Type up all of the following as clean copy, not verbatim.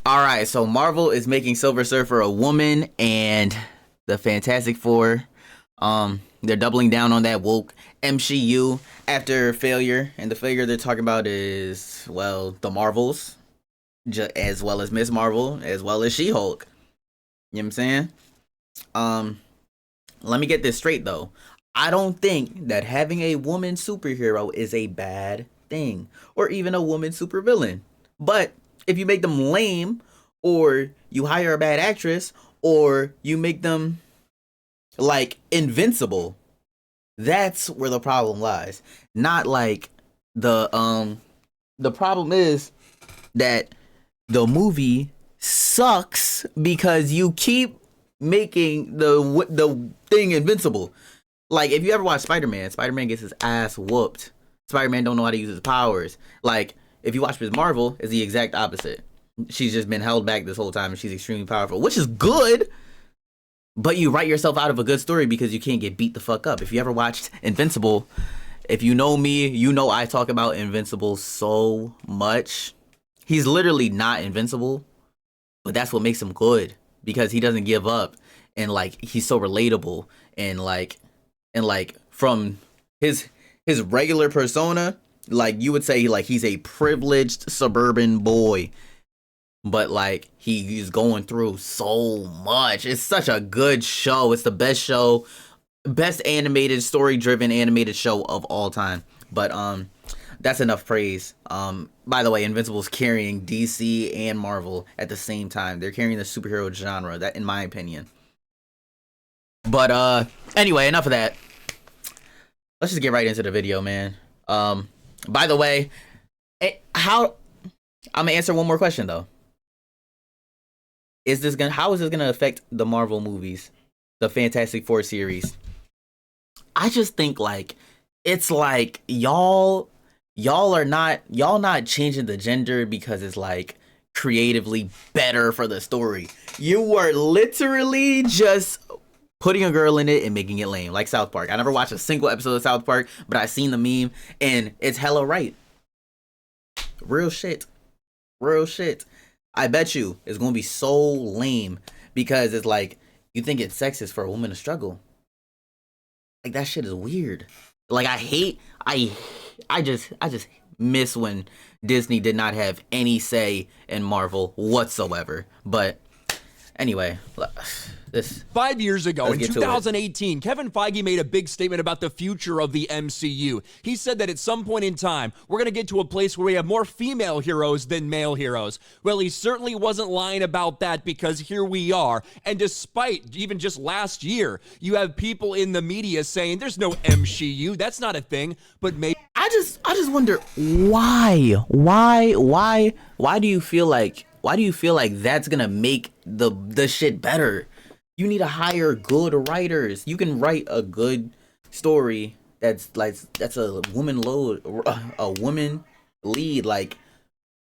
All right, so Marvel is making Silver Surfer a woman, and the Fantastic Four, they're doubling down on that woke MCU after failure, and the failure they're talking about is the Marvels, as well as Miss Marvel, as well as She-Hulk. You know what I'm saying? Um, Let me get this straight though. I don't think that having a woman superhero is a bad thing, or even a woman supervillain. But if you make them lame, or you hire a bad actress, or you make them like invincible, that's where the problem lies. Not like the problem is that the movie sucks because you keep making the thing invincible. Like if you ever watch Spider-Man, Spider-Man gets his ass whooped. Spider-Man don't know how to use his powers. Like if you watch Ms. Marvel, it's the exact opposite. She's just been held back this whole time and she's extremely powerful, which is good. But you write yourself out of a good story because you can't get beat the fuck up. If you ever watched Invincible, if you know me, you know I talk about Invincible so much. He's literally not invincible, but that's what makes him good because he doesn't give up, and like he's so relatable, and from his regular persona, like you would say like he's a privileged suburban boy, but like he's going through so much. It's such a good show. It's the best show, best animated, story driven animated show of all time. But that's enough praise. By the way, Invincible's carrying DC and Marvel at the same time. They're carrying the superhero genre, that in my opinion. But anyway, enough of that. Let's just get right into the video, man. By the way, I'm gonna answer one more question though. How is this gonna affect the Marvel movies, the Fantastic Four series? I just think like it's like y'all not changing the gender because it's like creatively better for the story. You are literally just putting a girl in it and making it lame, like South Park. I never watched a single episode of South Park, but I seen the meme and it's hella right. Real shit. I bet you it's gonna be so lame because it's like you think it's sexist for a woman to struggle. Like that shit is weird. Like I just miss when Disney did not have any say in Marvel whatsoever. But anyway, this 5 years ago, in 2018, Kevin Feige made a big statement about the future of the MCU. He said that at some point in time, we're going to get to a place where we have more female heroes than male heroes. Well, he certainly wasn't lying about that because here we are. And despite even just last year, you have people in the media saying there's no MCU. That's not a thing. But maybe I just wonder why do you feel like that's gonna make the shit better? You need to hire good writers. You can write a good story that's a woman lead, like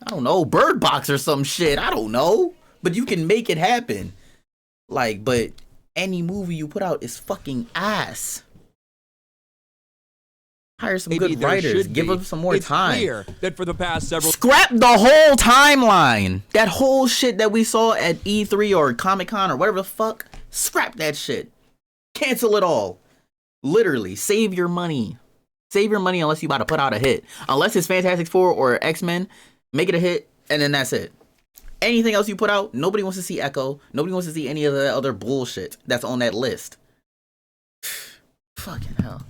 I don't know, Bird Box or some shit. I don't know, but you can make it happen. Like, but any movie you put out is fucking ass. Hire some good writers. Give them some more time. It's clear that for the past several... Scrap the whole timeline. That whole shit that we saw at E3 or Comic-Con or whatever the fuck. Scrap that shit. Cancel it all. Literally. Save your money. Save your money unless you about to put out a hit. Unless it's Fantastic Four or X-Men. Make it a hit and then that's it. Anything else you put out, nobody wants to see Echo. Nobody wants to see any of the other bullshit that's on that list. Fucking hell.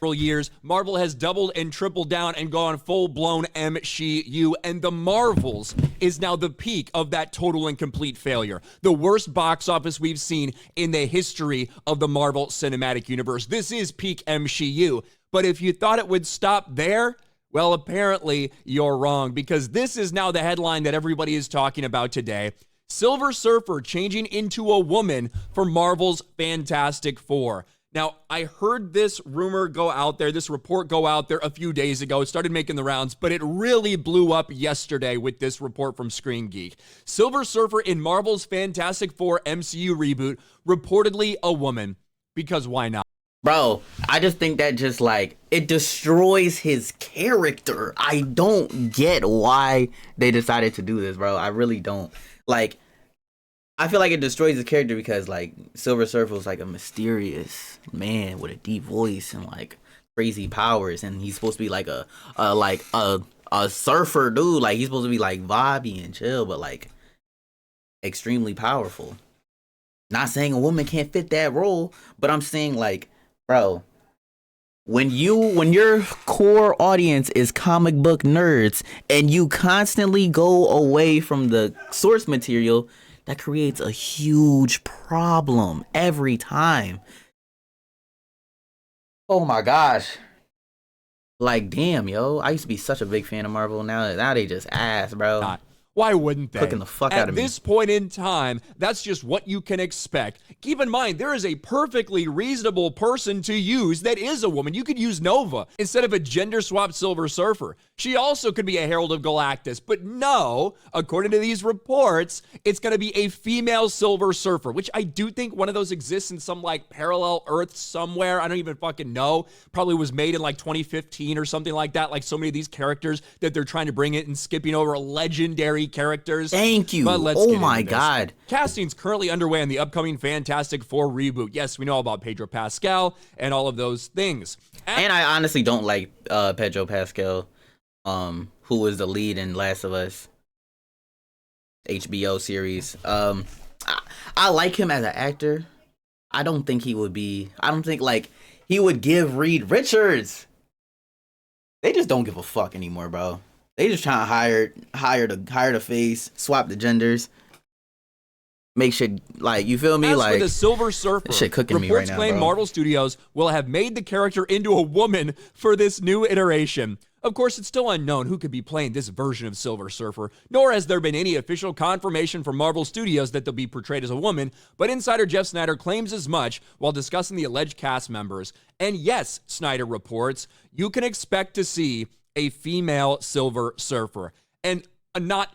Years, Marvel has doubled and tripled down and gone full-blown MCU, and the Marvels is now the peak of that total and complete failure. The worst box office we've seen in the history of the Marvel Cinematic Universe. This is peak MCU, but if you thought it would stop there, well, apparently you're wrong, because this is now the headline that everybody is talking about today. Silver Surfer changing into a woman for Marvel's Fantastic Four. Now, I heard this rumor go out there, this report go out there a few days ago. It started making the rounds, but it really blew up yesterday with this report from Screen Geek. Silver Surfer in Marvel's Fantastic Four MCU reboot, reportedly a woman, because why not? Bro, I just think that just like it destroys his character. I don't get why they decided to do this, bro. I really don't. Like, I feel like it destroys his character because like Silver Surfer was like a mysterious man with a deep voice and like crazy powers, and he's supposed to be like a surfer dude. Like he's supposed to be like vibey and chill, but like extremely powerful. Not saying a woman can't fit that role, but I'm saying like, bro, when your core audience is comic book nerds and you constantly go away from the source material, that creates a huge problem every time. Oh my gosh. Like damn, yo. I used to be such a big fan of Marvel. Now they just ass, bro. Not. Why wouldn't they? Cooking the fuck out of me. At this point in time, that's just what you can expect. Keep in mind, there is a perfectly reasonable person to use that is a woman. You could use Nova instead of a gender-swapped Silver Surfer. She also could be a Herald of Galactus, but no, according to these reports, it's going to be a female Silver Surfer, which I do think one of those exists in some like parallel Earth somewhere. I don't even fucking know. Probably was made in like 2015 or something like that, like so many of these characters that they're trying to bring in and skipping over legendary characters. Thank you. But let's oh get my into this. god. Casting's currently underway in the upcoming Fantastic Four reboot. Yes, we know about Pedro Pascal and all of those things. And I honestly don't like Pedro Pascal, who was the lead in Last of Us HBO series. I like him as an actor. I don't think like he would give Reed Richards. They just don't give a fuck anymore, bro. They just trying to hire the face, swap the genders, make shit like, you feel me? As like for the Silver Surfer, this shit cooking me reports right now, claim bro. Marvel Studios will have made the character into a woman for this new iteration. Of course, it's still unknown who could be playing this version of Silver Surfer, nor has there been any official confirmation from Marvel Studios that they'll be portrayed as a woman, but insider Jeff Snyder claims as much while discussing the alleged cast members. And yes, Snyder reports, you can expect to see a female Silver Surfer. And not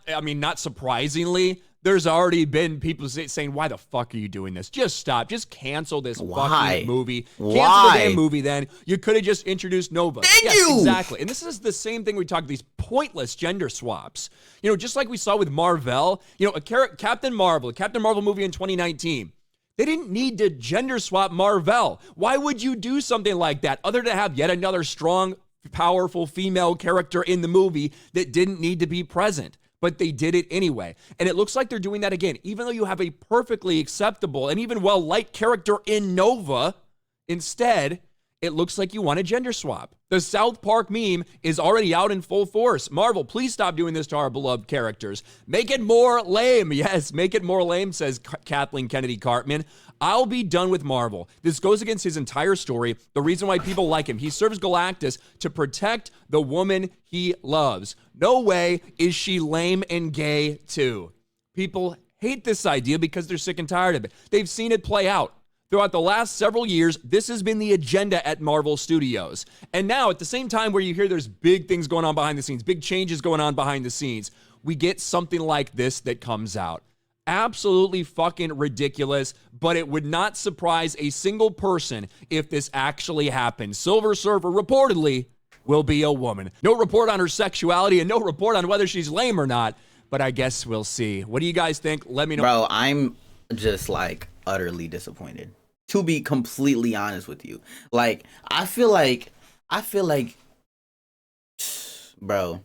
surprisingly, there's already been people saying, why the fuck are you doing this? Just stop. Just cancel this fucking movie. Cancel the damn movie then. You could have just introduced Nova. Thank you! Exactly. And this is the same thing we talk about, these pointless gender swaps. You know, just like we saw with Marvel, you know, Captain Marvel movie in 2019. They didn't need to gender swap Marvel. Why would you do something like that other than have yet another strong, powerful female character in the movie that didn't need to be present? But they did it anyway. And it looks like they're doing that again. Even though you have a perfectly acceptable and even well-liked character in Nova, instead, it looks like you want a gender swap. The South Park meme is already out in full force. Marvel, please stop doing this to our beloved characters. Make it more lame. Yes, make it more lame, says Kathleen Kennedy Cartman. I'll be done with Marvel. This goes against his entire story, the reason why people like him. He serves Galactus to protect the woman he loves. No way is she lame and gay too. People hate this idea because they're sick and tired of it. They've seen it play out. Throughout the last several years, this has been the agenda at Marvel Studios. And now, at the same time where you hear there's big things going on behind the scenes, big changes going on behind the scenes, we get something like this that comes out. Absolutely fucking ridiculous, but it would not surprise a single person if this actually happened. Silver Surfer reportedly will be a woman. No report on her sexuality and no report on whether she's lame or not, but I guess we'll see. What do you guys think? Let me know. Bro, I'm just like utterly disappointed, to be completely honest with you. Like, I feel like bro,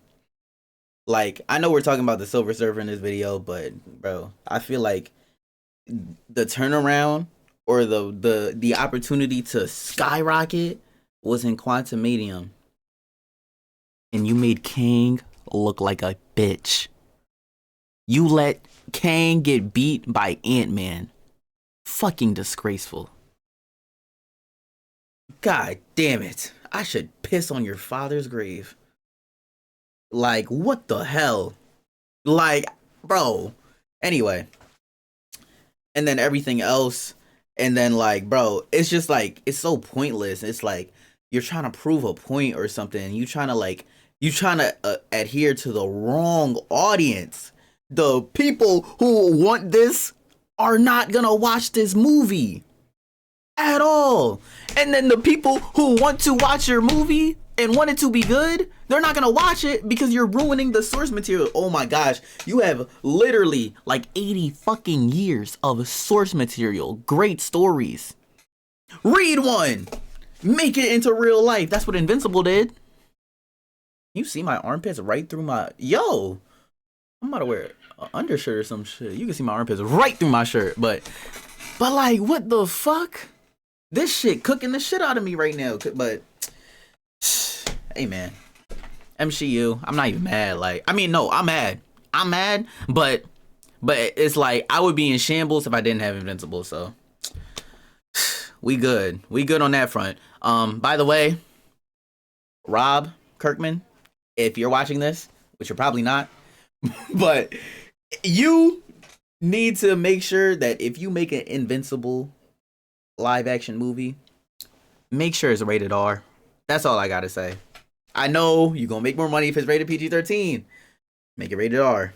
like, I know we're talking about the Silver Surfer in this video, but bro, I feel like the turnaround or the opportunity to skyrocket was in Quantum Medium, and you made Kang look like a bitch. You let Kang get beat by Ant-Man. Fucking disgraceful. God damn it. I should piss on your father's grave. Like, what the hell? Like, bro. Anyway. And then everything else. And then, like, bro, it's just like, it's so pointless. It's like, you're trying to prove a point or something. You trying to adhere to the wrong audience. The people who want this are not gonna watch this movie. at all. And then the people who want to watch your movie and want it to be good, they're not gonna watch it because you're ruining the source material. Oh my gosh, you have literally like 80 fucking years of source material, great stories. Read one, make it into real life. That's what Invincible did. You see my armpits right through my, yo, I'm about to wear an undershirt or some shit. You can see my armpits right through my shirt, but like, what the fuck? This shit cooking the shit out of me right now. But hey man, MCU, I'm not even mad. Like, I mean, no, I'm mad. I'm mad, but it's like I would be in shambles if I didn't have Invincible. So we good. We good on that front. By the way, Rob Kirkman, if you're watching this, which you're probably not, but you need to make sure that if you make an Invincible live action movie, make sure it's rated R. That's all I gotta say. I know you're gonna make more money if it's rated PG-13. Make it rated R.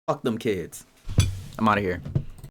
Fuck them kids. I'm out of here.